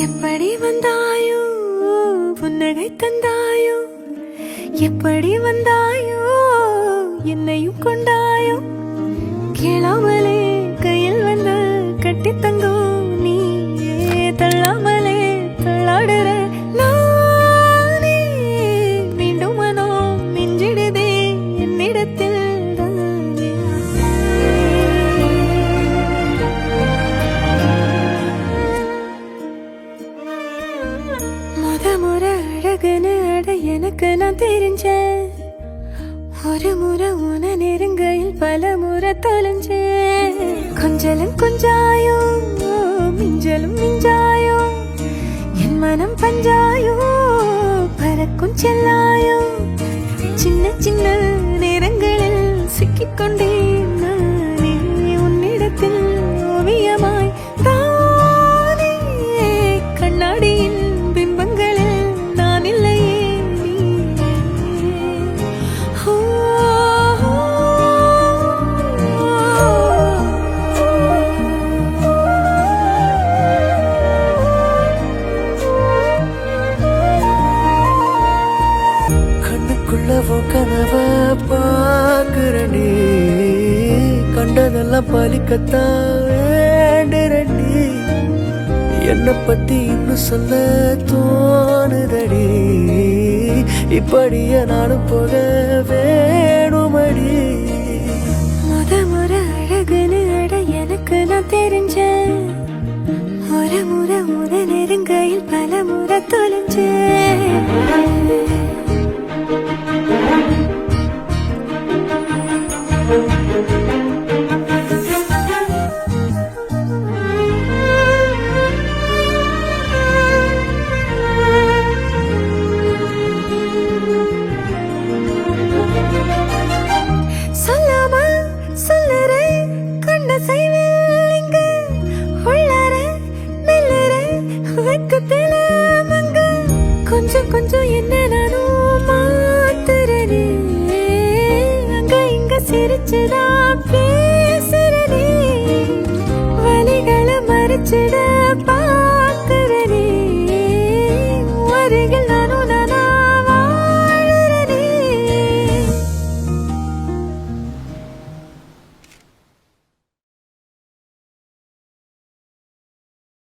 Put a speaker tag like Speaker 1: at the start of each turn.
Speaker 1: எப்படி வந்தாயோ புன்னகை தந்தாயோ, எப்படி வந்தாயோ என்னையும் கொண்டாயோ, கேளாமலே கையில் வந்து கட்டி தங்கோ நீ தள்ளாமலே தள்ளாடுற நானே, மீண்டும் மனோ மிஞ்சிடுதே என்னிடத்தில். முறை அழகுன்னு அட எனக்கு நான் தெரிஞ்சேன், ஒரு முறை உன நெருங்கையில் பல முறை தொலைஞ்சேன். கொஞ்சலும் கொஞ்சாயோ மிஞ்சலும் மிஞ்சாயோ, என் மனம் பஞ்சாயோ பறக்கும் செல்லாயோ, சின்ன சின்ன நேரங்களில் சிக்கிக்கொண்டேன் நானே உன்னிடத்தில் ஓவியமாய் தானே, கண்ணாடியின் பிம்பங்களில் நான் இல்லையே நீ.
Speaker 2: கண்ணுக்குள்ளவோ கனவ பாக்குறனே, கண்டதெல்லாம் பலிக்கத்தான் வேண்டுறனே, என்னை பத்தி இன்னும் சொல்ல தோணுதடி, இப்படியே நானும் போக வேணுமடி.
Speaker 1: முறை அழகுன்னு அட எனக்கு நான் தெரிஞ்சேன், ஒரு முறை உன நெருங்கையில் பல முறை தொலைஞ்சேன். சொல்லாம சொல்லறே கண்ட செய்வேன் இங்க, உள்ளாரே மெல்லறே வெக்கத்தில மங்க, கொஞ்சம் கொஞ்சம் என்ன நானும் மாத்துறேனே, அங்க இங்க சிரிச்சுதான்